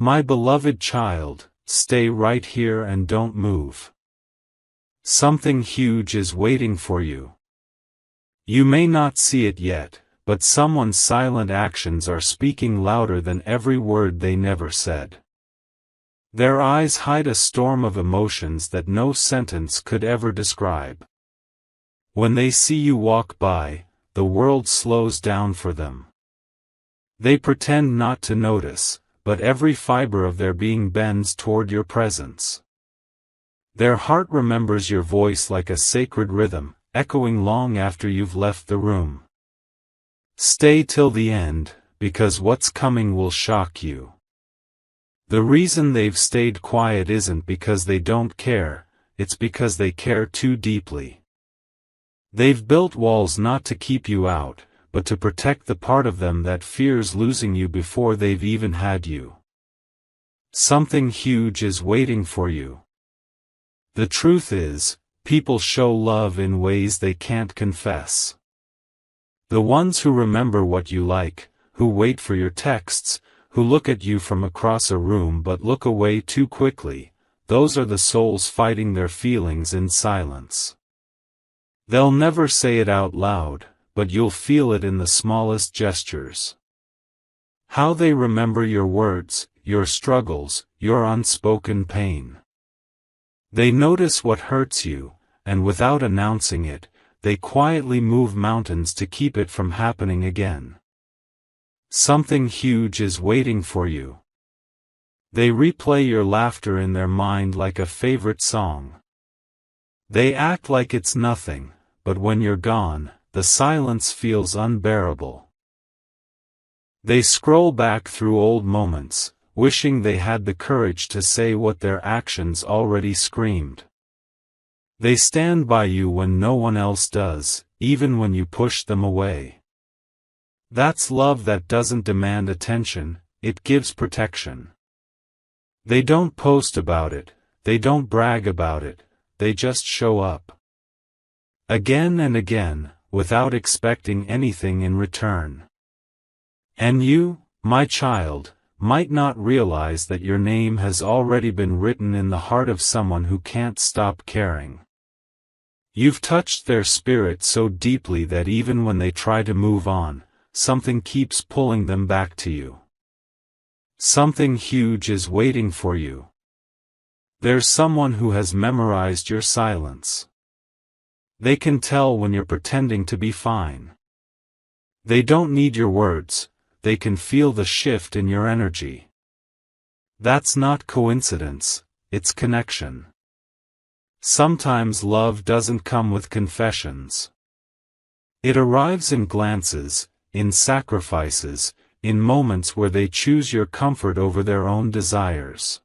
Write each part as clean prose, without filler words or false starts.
My beloved child, stay right here and don't move. Something huge is waiting for you. You may not see it yet, but someone's silent actions are speaking louder than every word they never said. Their eyes hide a storm of emotions that no sentence could ever describe. When they see you walk by, the world slows down for them. They pretend not to notice, but every fiber of their being bends toward your presence. Their heart remembers your voice like a sacred rhythm, echoing long after you've left the room. Stay till the end, because what's coming will shock you. The reason they've stayed quiet isn't because they don't care, it's because they care too deeply. They've built walls not to keep you out, but to protect the part of them that fears losing you before they've even had you. Something huge is waiting for you. The truth is, people show love in ways they can't confess. The ones who remember what you like, who wait for your texts, who look at you from across a room but look away too quickly, those are the souls fighting their feelings in silence. They'll never say it out loud, but you'll feel it in the smallest gestures. How they remember your words, your struggles, your unspoken pain. They notice what hurts you, and without announcing it, they quietly move mountains to keep it from happening again. Something huge is waiting for you. They replay your laughter in their mind like a favorite song. They act like it's nothing, but when you're gone, the silence feels unbearable. They scroll back through old moments, wishing they had the courage to say what their actions already screamed. They stand by you when no one else does, even when you push them away. That's love that doesn't demand attention, it gives protection. They don't post about it, they don't brag about it, they just show up. Again and again, without expecting anything in return. And you, my child, might not realize that your name has already been written in the heart of someone who can't stop caring. You've touched their spirit so deeply that even when they try to move on, something keeps pulling them back to you. Something huge is waiting for you. There's someone who has memorized your silence. They can tell when you're pretending to be fine. They don't need your words, they can feel the shift in your energy. That's not coincidence, it's connection. Sometimes love doesn't come with confessions. It arrives in glances, in sacrifices, in moments where they choose your comfort over their own desires.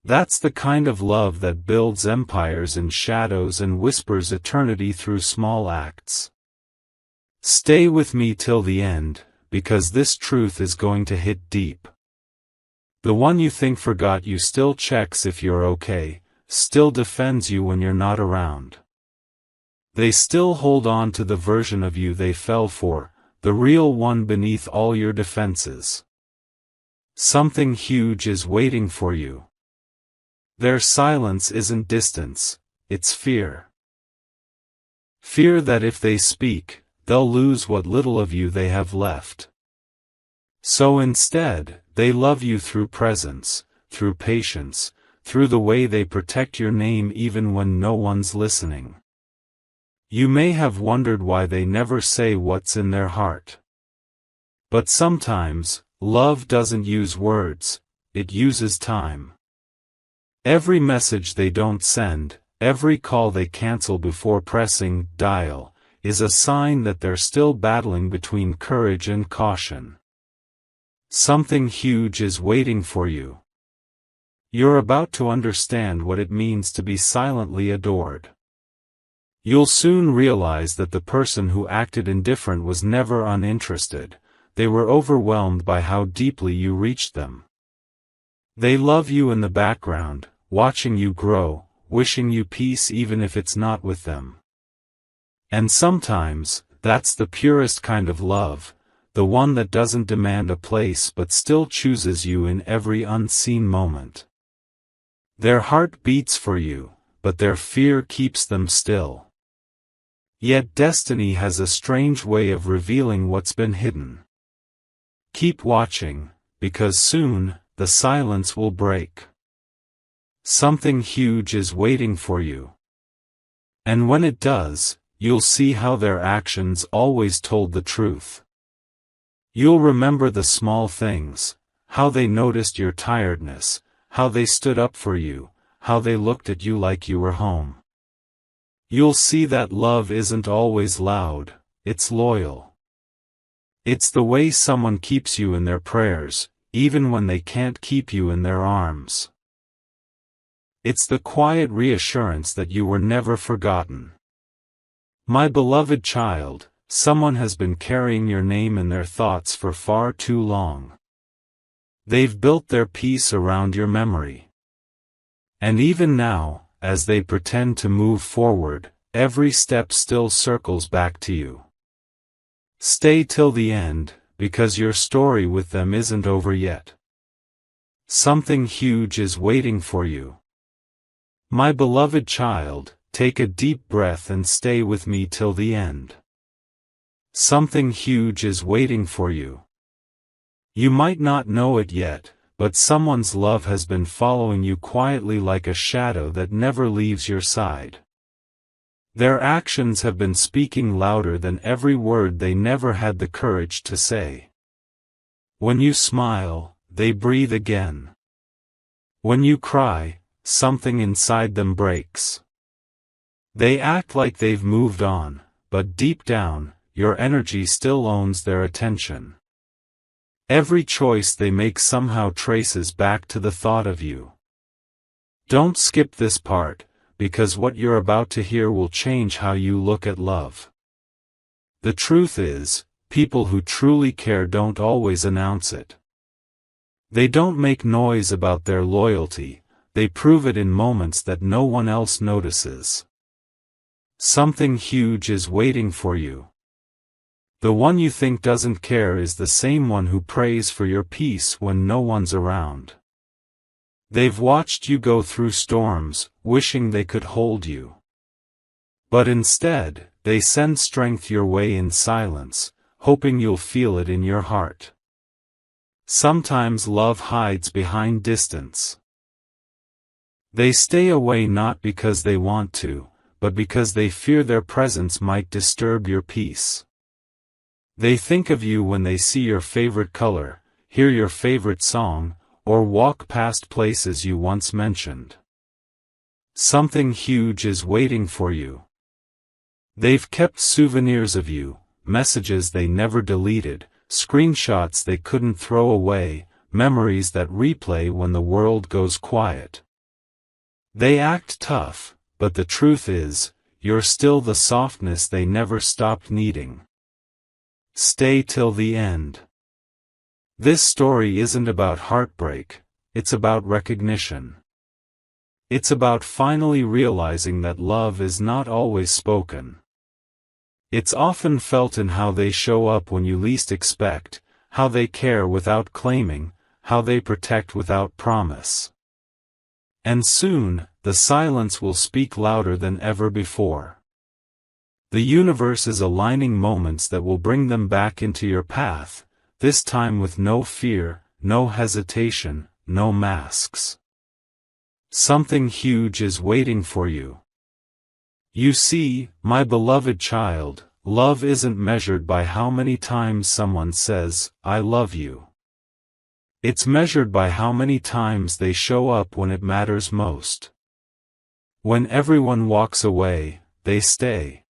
That's the kind of love that builds empires in shadows and whispers eternity through small acts. Stay with me till the end, because this truth is going to hit deep. The one you think forgot you still checks if you're okay, still defends you when you're not around. They still hold on to the version of you they fell for, the real one beneath all your defenses. Something huge is waiting for you. Their silence isn't distance, it's fear. Fear that if they speak, they'll lose what little of you they have left. So instead, they love you through presence, through patience, through the way they protect your name even when no one's listening. You may have wondered why they never say what's in their heart. But sometimes, love doesn't use words, it uses time. Every message they don't send, every call they cancel before pressing dial, is a sign that they're still battling between courage and caution. Something huge is waiting for you. You're about to understand what it means to be silently adored. You'll soon realize that the person who acted indifferent was never uninterested, they were overwhelmed by how deeply you reached them. They love you in the background, watching you grow, wishing you peace even if it's not with them. And sometimes, that's the purest kind of love, the one that doesn't demand a place but still chooses you in every unseen moment. Their heart beats for you, but their fear keeps them still. Yet destiny has a strange way of revealing what's been hidden. Keep watching, because soon, the silence will break. Something huge is waiting for you. And when it does, you'll see how their actions always told the truth. You'll remember the small things, how they noticed your tiredness, how they stood up for you, how they looked at you like you were home. You'll see that love isn't always loud, it's loyal. It's the way someone keeps you in their prayers, even when they can't keep you in their arms. It's the quiet reassurance that you were never forgotten. My beloved child, someone has been carrying your name in their thoughts for far too long. They've built their peace around your memory. And even now, as they pretend to move forward, every step still circles back to you. Stay till the end, because your story with them isn't over yet. Something huge is waiting for you. My beloved child, take a deep breath and stay with me till the end. Something huge is waiting for you. You might not know it yet, but someone's love has been following you quietly like a shadow that never leaves your side. Their actions have been speaking louder than every word they never had the courage to say. When you smile, they breathe again. When you cry, something inside them breaks. They act like they've moved on, but deep down, your energy still owns their attention. Every choice they make somehow traces back to the thought of you. Don't skip this part, because what you're about to hear will change how you look at love. The truth is, people who truly care don't always announce it. They don't make noise about their loyalty, they prove it in moments that no one else notices. Something huge is waiting for you. The one you think doesn't care is the same one who prays for your peace when no one's around. They've watched you go through storms, wishing they could hold you. But instead, they send strength your way in silence, hoping you'll feel it in your heart. Sometimes love hides behind distance. They stay away not because they want to, but because they fear their presence might disturb your peace. They think of you when they see your favorite color, hear your favorite song, or walk past places you once mentioned. Something huge is waiting for you. They've kept souvenirs of you, messages they never deleted, screenshots they couldn't throw away, memories that replay when the world goes quiet. They act tough, but the truth is, you're still the softness they never stopped needing. Stay till the end. This story isn't about heartbreak, it's about recognition. It's about finally realizing that love is not always spoken. It's often felt in how they show up when you least expect, how they care without claiming, how they protect without promise. And soon, the silence will speak louder than ever before. The universe is aligning moments that will bring them back into your path, this time with no fear, no hesitation, no masks. Something huge is waiting for you. You see, my beloved child, love isn't measured by how many times someone says, "I love you." It's measured by how many times they show up when it matters most. When everyone walks away, they stay.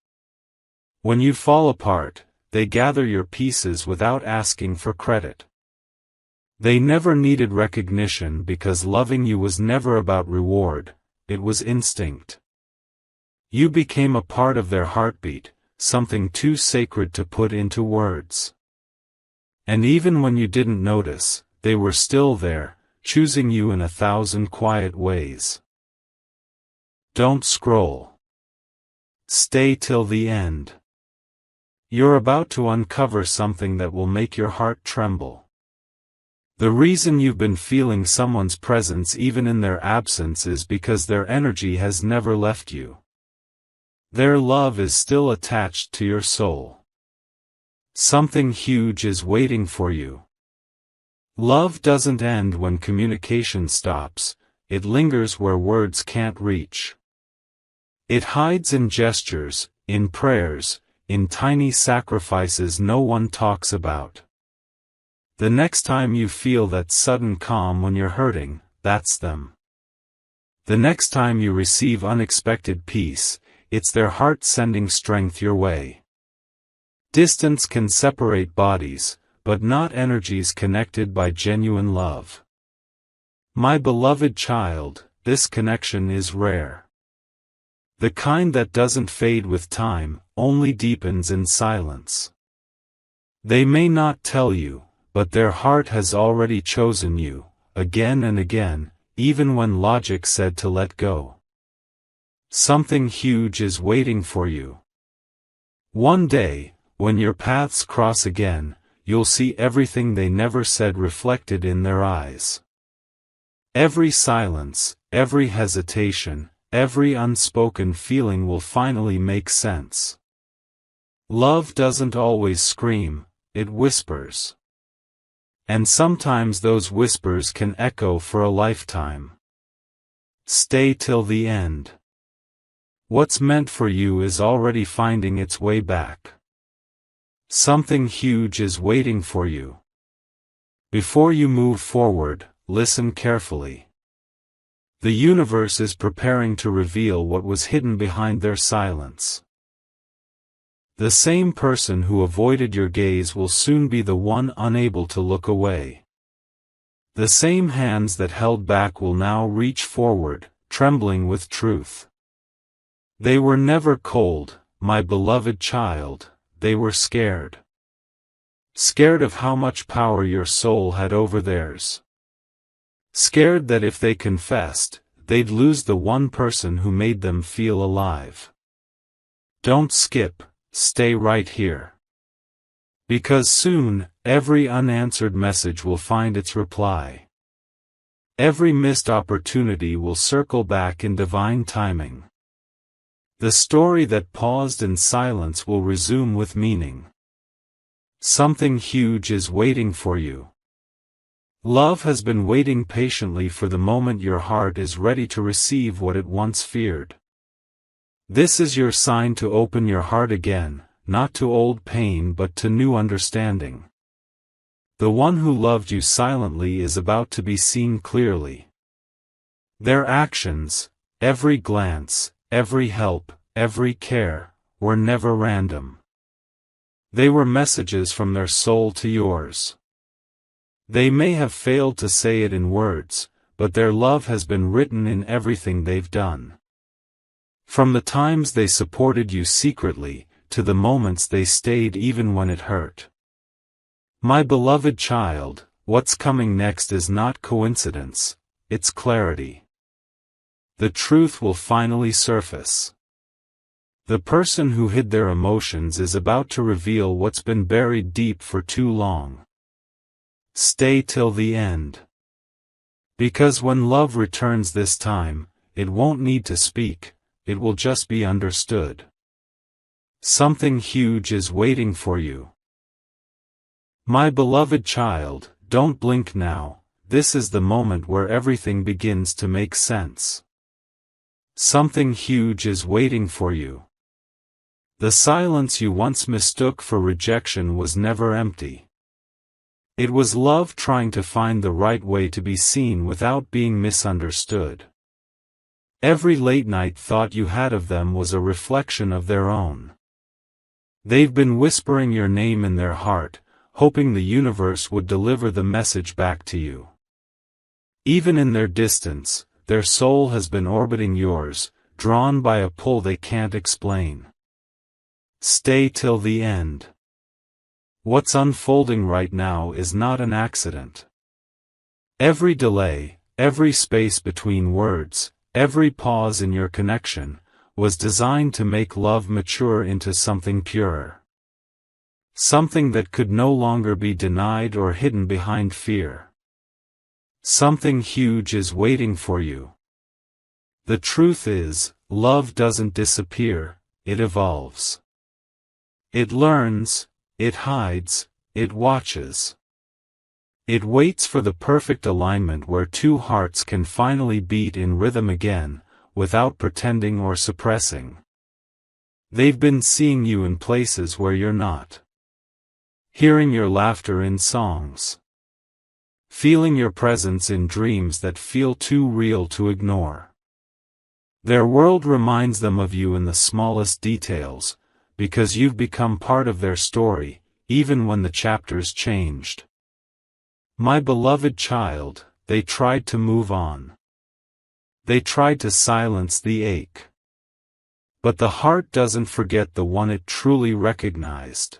When you fall apart, they gather your pieces without asking for credit. They never needed recognition because loving you was never about reward, it was instinct. You became a part of their heartbeat, something too sacred to put into words. And even when you didn't notice, they were still there, choosing you in 1,000 quiet ways. Don't scroll. Stay till the end. You're about to uncover something that will make your heart tremble. The reason you've been feeling someone's presence even in their absence is because their energy has never left you. Their love is still attached to your soul. Something huge is waiting for you. Love doesn't end when communication stops, it lingers where words can't reach. It hides in gestures, in prayers, in tiny sacrifices no one talks about. The next time you feel that sudden calm when you're hurting, that's them. The next time you receive unexpected peace, it's their heart sending strength your way. Distance can separate bodies, but not energies connected by genuine love. My beloved child, this connection is rare. The kind that doesn't fade with time, only deepens in silence. They may not tell you, but their heart has already chosen you, again and again, even when logic said to let go. Something huge is waiting for you. One day, when your paths cross again, you'll see everything they never said reflected in their eyes. Every silence, every hesitation, every unspoken feeling will finally make sense. Love doesn't always scream, it whispers. And sometimes those whispers can echo for a lifetime. Stay till the end. What's meant for you is already finding its way back. Something huge is waiting for you. Before you move forward, listen carefully. The universe is preparing to reveal what was hidden behind their silence. The same person who avoided your gaze will soon be the one unable to look away. The same hands that held back will now reach forward, trembling with truth. They were never cold, my beloved child, they were scared. Scared of how much power your soul had over theirs. Scared that if they confessed, they'd lose the one person who made them feel alive. Don't skip, stay right here. Because soon, every unanswered message will find its reply. Every missed opportunity will circle back in divine timing. The story that paused in silence will resume with meaning. Something huge is waiting for you. Love has been waiting patiently for the moment your heart is ready to receive what it once feared. This is your sign to open your heart again, not to old pain but to new understanding. The one who loved you silently is about to be seen clearly. Their actions, every glance, every help, every care, were never random. They were messages from their soul to yours. They may have failed to say it in words, but their love has been written in everything they've done. From the times they supported you secretly, to the moments they stayed even when it hurt. My beloved child, what's coming next is not coincidence, it's clarity. The truth will finally surface. The person who hid their emotions is about to reveal what's been buried deep for too long. Stay till the end. Because when love returns this time, it won't need to speak, it will just be understood. Something huge is waiting for you. My beloved child, don't blink now, this is the moment where everything begins to make sense. Something huge is waiting for you. The silence you once mistook for rejection was never empty. It was love trying to find the right way to be seen without being misunderstood. Every late-night thought you had of them was a reflection of their own. They've been whispering your name in their heart, hoping the universe would deliver the message back to you. Even in their distance, their soul has been orbiting yours, drawn by a pull they can't explain. Stay till the end. What's unfolding right now is not an accident. Every delay, every space between words, every pause in your connection, was designed to make love mature into something purer. Something that could no longer be denied or hidden behind fear. Something huge is waiting for you. The truth is, love doesn't disappear, it evolves. It learns, it hides, it watches. It waits for the perfect alignment where two hearts can finally beat in rhythm again, without pretending or suppressing. They've been seeing you in places where you're not. Hearing your laughter in songs. Feeling your presence in dreams that feel too real to ignore. Their world reminds them of you in the smallest details, because you've become part of their story, even when the chapters changed. My beloved child, they tried to move on. They tried to silence the ache. But the heart doesn't forget the one it truly recognized.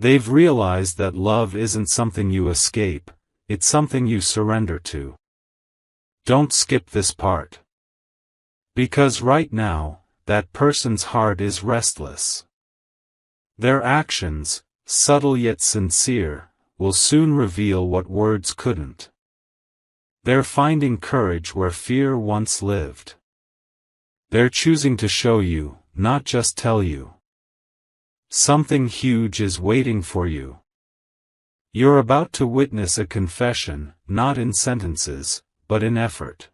They've realized that love isn't something you escape, it's something you surrender to. Don't skip this part. Because right now, that person's heart is restless. Their actions, subtle yet sincere, will soon reveal what words couldn't. They're finding courage where fear once lived. They're choosing to show you, not just tell you. Something huge is waiting for you. You're about to witness a confession, not in sentences, but in effort.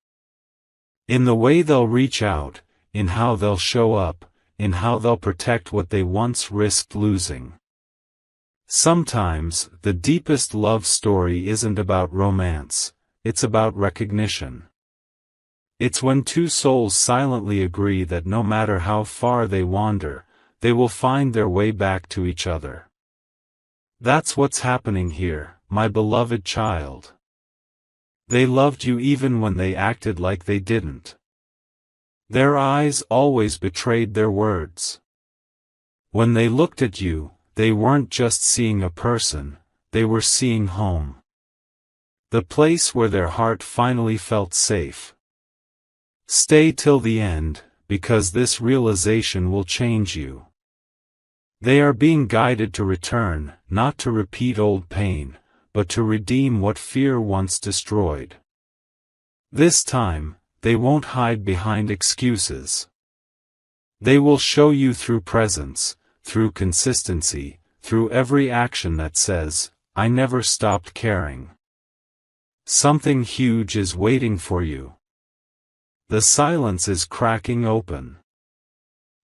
In the way they'll reach out, in how they'll show up, in how they'll protect what they once risked losing. Sometimes, the deepest love story isn't about romance, it's about recognition. It's when two souls silently agree that no matter how far they wander, they will find their way back to each other. That's what's happening here, my beloved child. They loved you even when they acted like they didn't. Their eyes always betrayed their words. When they looked at you, they weren't just seeing a person, they were seeing home. The place where their heart finally felt safe. Stay till the end, because this realization will change you. They are being guided to return, not to repeat old pain, but to redeem what fear once destroyed. This time, they won't hide behind excuses. They will show you through presence, through consistency, through every action that says, I never stopped caring. Something huge is waiting for you. The silence is cracking open.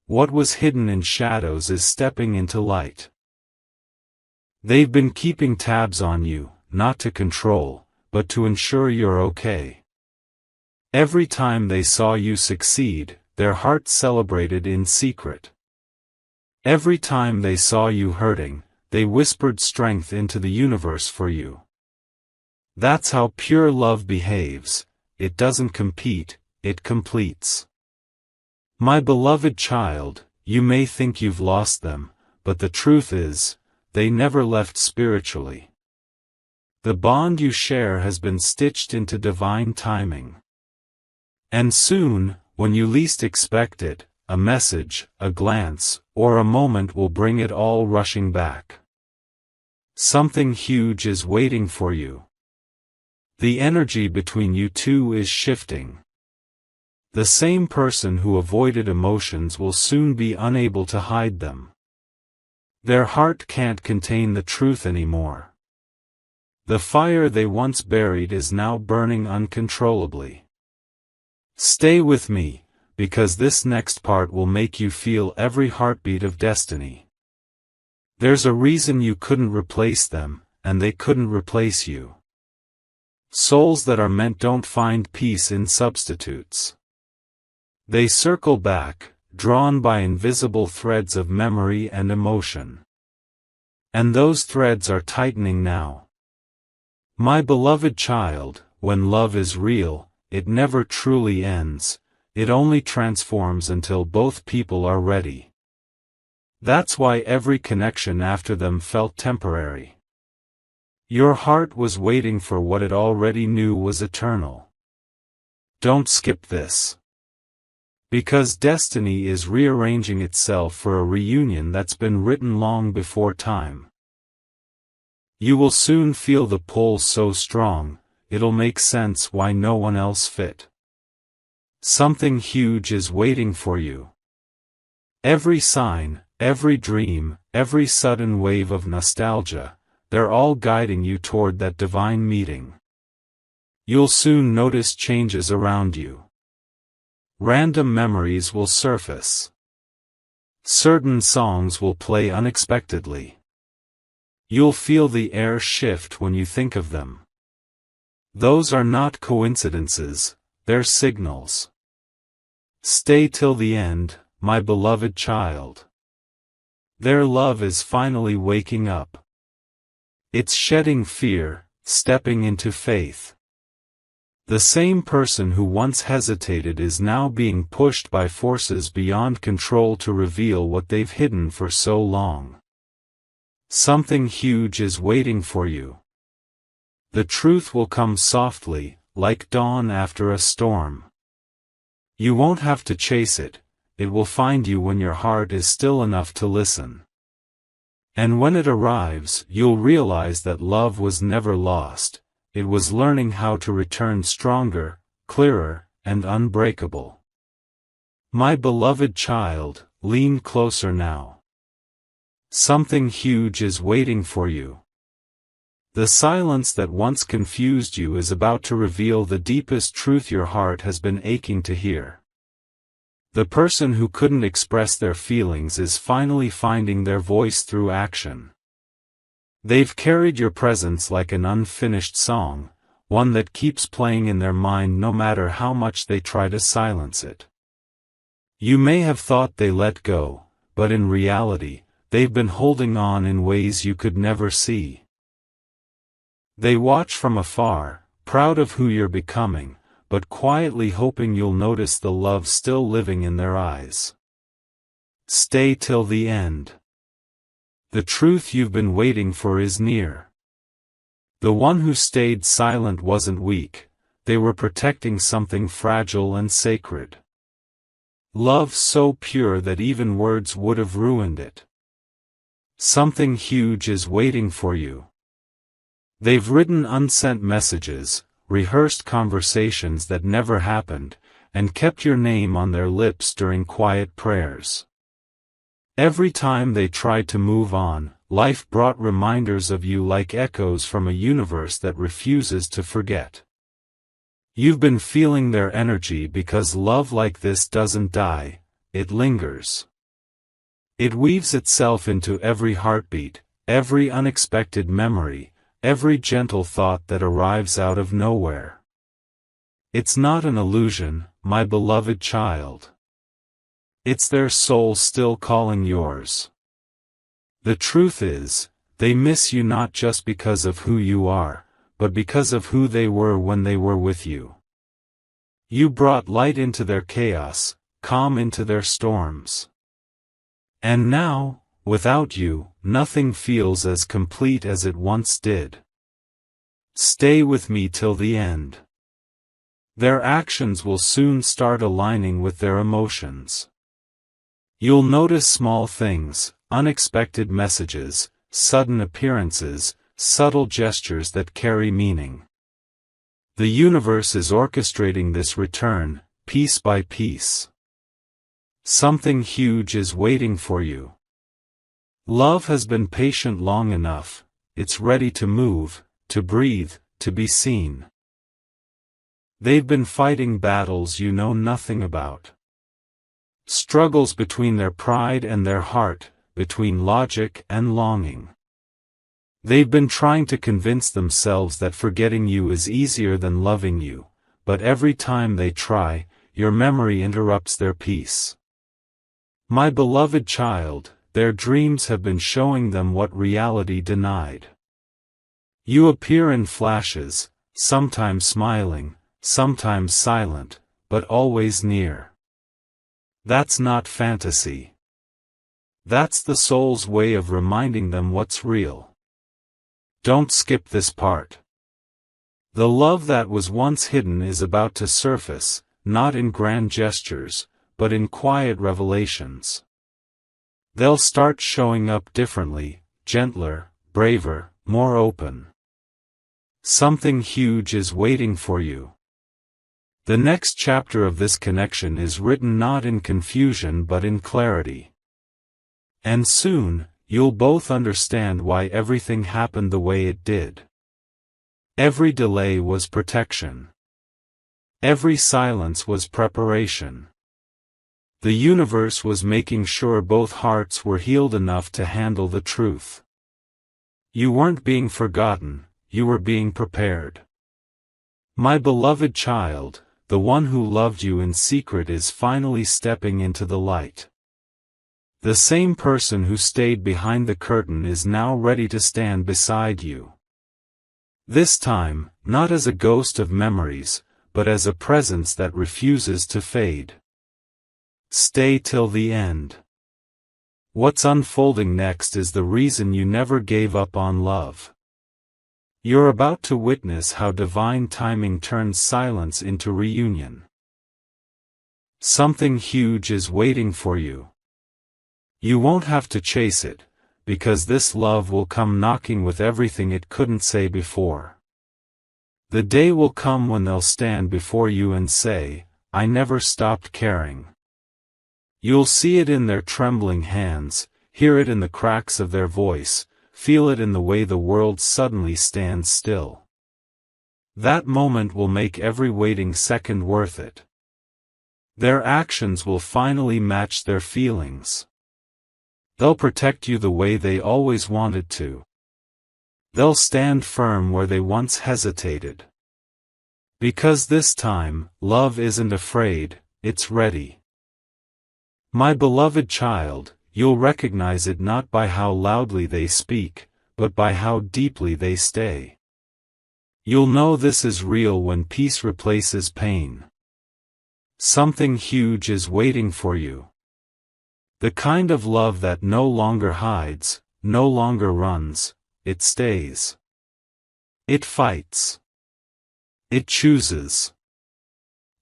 What was hidden in shadows is stepping into light. They've been keeping tabs on you, not to control, but to ensure you're okay. Every time they saw you succeed, their hearts celebrated in secret. Every time they saw you hurting, they whispered strength into the universe for you. That's how pure love behaves. It doesn't compete, it completes. My beloved child, you may think you've lost them, but the truth is, they never left spiritually. The bond you share has been stitched into divine timing. And soon, when you least expect it, a message, a glance, or a moment will bring it all rushing back. Something huge is waiting for you. The energy between you two is shifting. The same person who avoided emotions will soon be unable to hide them. Their heart can't contain the truth anymore. The fire they once buried is now burning uncontrollably. Stay with me, because this next part will make you feel every heartbeat of destiny. There's a reason you couldn't replace them, and they couldn't replace you. Souls that are meant don't find peace in substitutes. They circle back, drawn by invisible threads of memory and emotion. And those threads are tightening now. My beloved child, when love is real, it never truly ends, it only transforms until both people are ready. That's why every connection after them felt temporary. Your heart was waiting for what it already knew was eternal. Don't skip this. Because destiny is rearranging itself for a reunion that's been written long before time. You will soon feel the pull so strong, it'll make sense why no one else fit. Something huge is waiting for you. Every sign, every dream, every sudden wave of nostalgia, they're all guiding you toward that divine meeting. You'll soon notice changes around you. Random memories will surface. Certain songs will play unexpectedly. You'll feel the air shift when you think of them. Those are not coincidences, they're signals. Stay till the end, my beloved child. Their love is finally waking up. It's shedding fear, stepping into faith. The same person who once hesitated is now being pushed by forces beyond control to reveal what they've hidden for so long. Something huge is waiting for you. The truth will come softly, like dawn after a storm. You won't have to chase it, it will find you when your heart is still enough to listen. And when it arrives, you'll realize that love was never lost. It was learning how to return stronger, clearer, and unbreakable. My beloved child, lean closer now. Something huge is waiting for you. The silence that once confused you is about to reveal the deepest truth your heart has been aching to hear. The person who couldn't express their feelings is finally finding their voice through action. They've carried your presence like an unfinished song, one that keeps playing in their mind no matter how much they try to silence it. You may have thought they let go, but in reality, they've been holding on in ways you could never see. They watch from afar, proud of who you're becoming, but quietly hoping you'll notice the love still living in their eyes. Stay till the end. The truth you've been waiting for is near. The one who stayed silent wasn't weak, they were protecting something fragile and sacred. Love so pure that even words would have ruined it. Something huge is waiting for you. They've written unsent messages, rehearsed conversations that never happened, and kept your name on their lips during quiet prayers. Every time they tried to move on, life brought reminders of you like echoes from a universe that refuses to forget. You've been feeling their energy because love like this doesn't die, it lingers. It weaves itself into every heartbeat, every unexpected memory, every gentle thought that arrives out of nowhere. It's not an illusion, my beloved child. It's their soul still calling yours. The truth is, they miss you not just because of who you are, but because of who they were when they were with you. You brought light into their chaos, calm into their storms. And now, without you, nothing feels as complete as it once did. Stay with me till the end. Their actions will soon start aligning with their emotions. You'll notice small things, unexpected messages, sudden appearances, subtle gestures that carry meaning. The universe is orchestrating this return, piece by piece. Something huge is waiting for you. Love has been patient long enough, it's ready to move, to breathe, to be seen. They've been fighting battles you know nothing about. Struggles between their pride and their heart, between logic and longing. They've been trying to convince themselves that forgetting you is easier than loving you, but every time they try, your memory interrupts their peace. My beloved child, their dreams have been showing them what reality denied. You appear in flashes, sometimes smiling, sometimes silent, but always near. That's not fantasy. That's the soul's way of reminding them what's real. Don't skip this part. The love that was once hidden is about to surface, not in grand gestures, but in quiet revelations. They'll start showing up differently, gentler, braver, more open. Something huge is waiting for you. The next chapter of this connection is written not in confusion but in clarity. And soon, you'll both understand why everything happened the way it did. Every delay was protection. Every silence was preparation. The universe was making sure both hearts were healed enough to handle the truth. You weren't being forgotten, you were being prepared. My beloved child, the one who loved you in secret is finally stepping into the light. The same person who stayed behind the curtain is now ready to stand beside you. This time, not as a ghost of memories, but as a presence that refuses to fade. Stay till the end. What's unfolding next is the reason you never gave up on love. You're about to witness how divine timing turns silence into reunion. Something huge is waiting for you. You won't have to chase it, because this love will come knocking with everything it couldn't say before. The day will come when they'll stand before you and say, "I never stopped caring." You'll see it in their trembling hands, hear it in the cracks of their voice, feel it in the way the world suddenly stands still. That moment will make every waiting second worth it. Their actions will finally match their feelings. They'll protect you the way they always wanted to. They'll stand firm where they once hesitated. Because this time, love isn't afraid, it's ready. My beloved child, you'll recognize it not by how loudly they speak, but by how deeply they stay. You'll know this is real when peace replaces pain. Something huge is waiting for you. The kind of love that no longer hides, no longer runs, it stays. It fights. It chooses.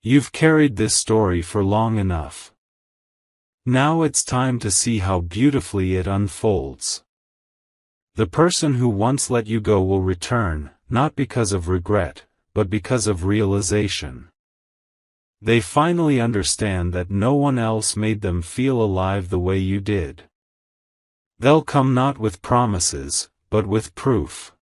You've carried this story for long enough. Now it's time to see how beautifully it unfolds. The person who once let you go will return, not because of regret, but because of realization. They finally understand that no one else made them feel alive the way you did. They'll come not with promises, but with proof.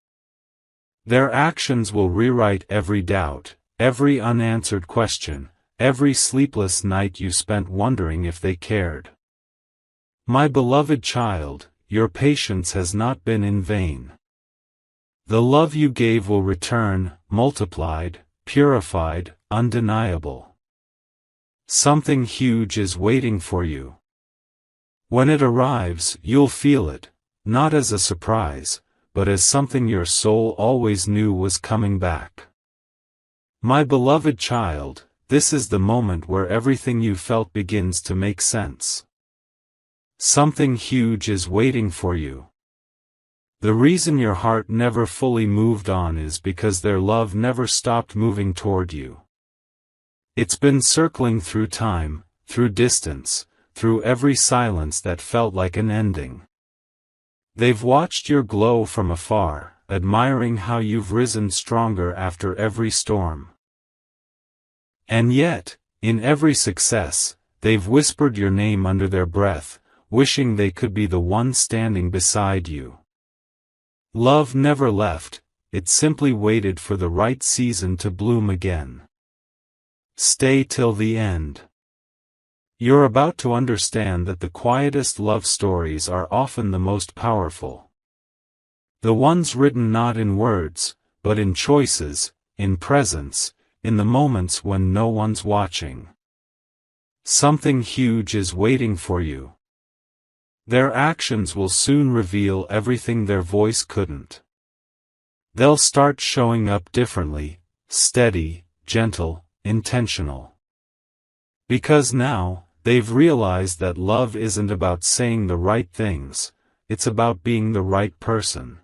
Their actions will rewrite every doubt, every unanswered question, every sleepless night you spent wondering if they cared. My beloved child, your patience has not been in vain. The love you gave will return, multiplied, purified, undeniable. Something huge is waiting for you. When it arrives, you'll feel it, not as a surprise, but as something your soul always knew was coming back. My beloved child, this is the moment where everything you felt begins to make sense. Something huge is waiting for you. The reason your heart never fully moved on is because their love never stopped moving toward you. It's been circling through time, through distance, through every silence that felt like an ending. They've watched your glow from afar, admiring how you've risen stronger after every storm. And yet, in every success, they've whispered your name under their breath, wishing they could be the one standing beside you. Love never left, it simply waited for the right season to bloom again. Stay till the end. You're about to understand that the quietest love stories are often the most powerful. The ones written not in words, but in choices, in presence, in the moments when no one's watching. Something huge is waiting for you. Their actions will soon reveal everything their voice couldn't. They'll start showing up differently, steady, gentle, intentional. Because now, they've realized that love isn't about saying the right things, it's about being the right person.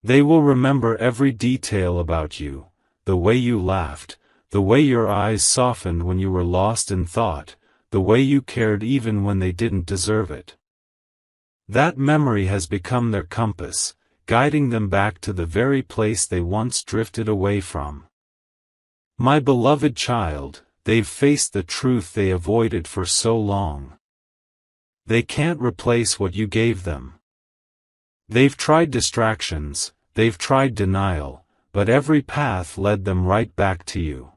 They will remember every detail about you, the way you laughed, the way your eyes softened when you were lost in thought, the way you cared even when they didn't deserve it. That memory has become their compass, guiding them back to the very place they once drifted away from. My beloved child, they've faced the truth they avoided for so long. They can't replace what you gave them. They've tried distractions, they've tried denial, but every path led them right back to you.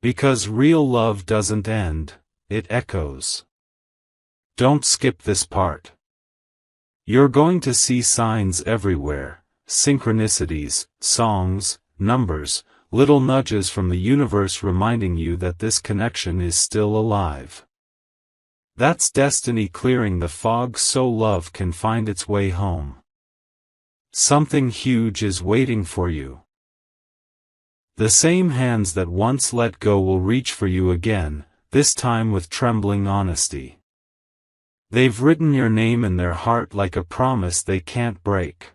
Because real love doesn't end, it echoes. Don't skip this part. You're going to see signs everywhere, synchronicities, songs, numbers, little nudges from the universe reminding you that this connection is still alive. That's destiny clearing the fog so love can find its way home. Something huge is waiting for you. The same hands that once let go will reach for you again, this time with trembling honesty. They've written your name in their heart like a promise they can't break.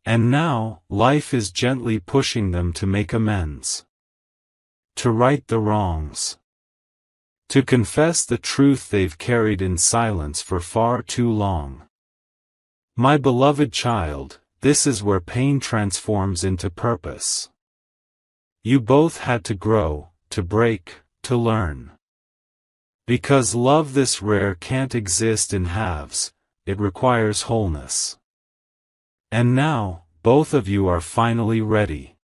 And now, life is gently pushing them to make amends. To right the wrongs. To confess the truth they've carried in silence for far too long. My beloved child, this is where pain transforms into purpose. You both had to grow, to break, to learn. Because love this rare can't exist in halves, it requires wholeness. And now, both of you are finally ready.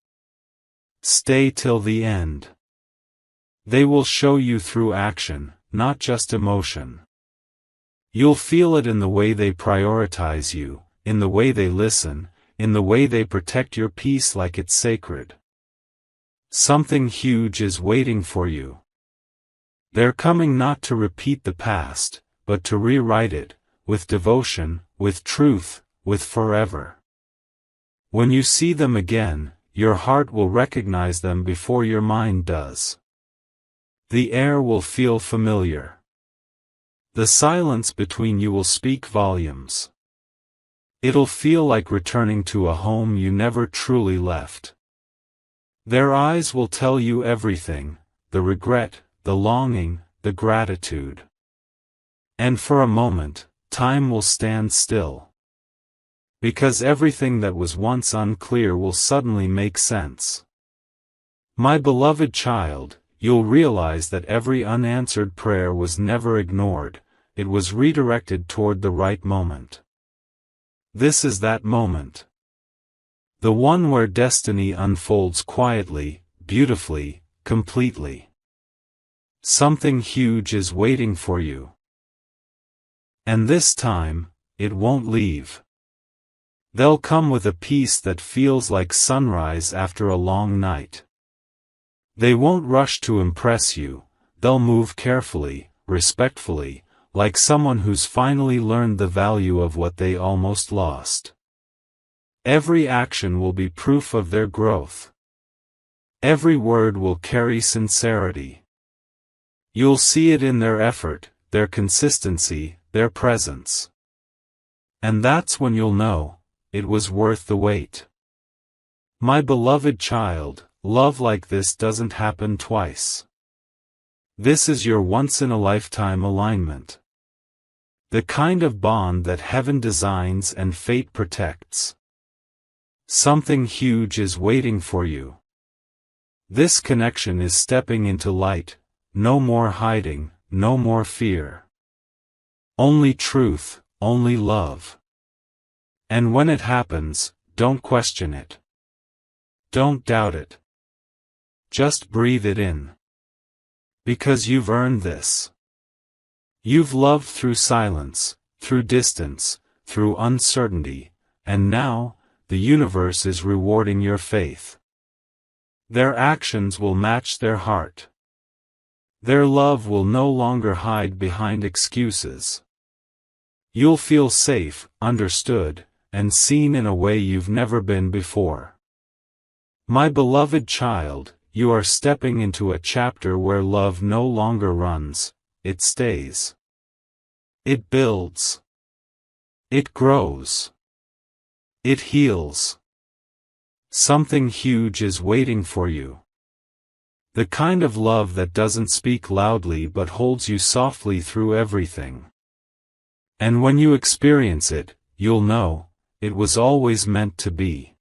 Stay till the end. They will show you through action, not just emotion. You'll feel it in the way they prioritize you, in the way they listen, in the way they protect your peace like it's sacred. Something huge is waiting for you. They're coming not to repeat the past, but to rewrite it, with devotion, with truth, with forever. When you see them again, your heart will recognize them before your mind does. The air will feel familiar. The silence between you will speak volumes. It'll feel like returning to a home you never truly left. Their eyes will tell you everything, the regret, the longing, the gratitude. And for a moment, time will stand still. Because everything that was once unclear will suddenly make sense. My beloved child, you'll realize that every unanswered prayer was never ignored, it was redirected toward the right moment. This is that moment. The one where destiny unfolds quietly, beautifully, completely. Something huge is waiting for you. And this time, it won't leave. They'll come with a peace that feels like sunrise after a long night. They won't rush to impress you, they'll move carefully, respectfully, like someone who's finally learned the value of what they almost lost. Every action will be proof of their growth. Every word will carry sincerity. You'll see it in their effort, their consistency, their presence. And that's when you'll know, it was worth the wait. My beloved child, love like this doesn't happen twice. This is your once-in-a-lifetime alignment. The kind of bond that heaven designs and fate protects. Something huge is waiting for you. This connection is stepping into light, no more hiding, no more fear. Only truth, only love. And when it happens, don't question it. Don't doubt it. Just breathe it in. Because you've earned this. You've loved through silence, through distance, through uncertainty, and now, the universe is rewarding your faith. Their actions will match their heart. Their love will no longer hide behind excuses. You'll feel safe, understood, and seen in a way you've never been before. My beloved child, you are stepping into a chapter where love no longer runs, it stays. It builds. It grows. It heals. Something huge is waiting for you. The kind of love that doesn't speak loudly but holds you softly through everything. And when you experience it, you'll know, it was always meant to be.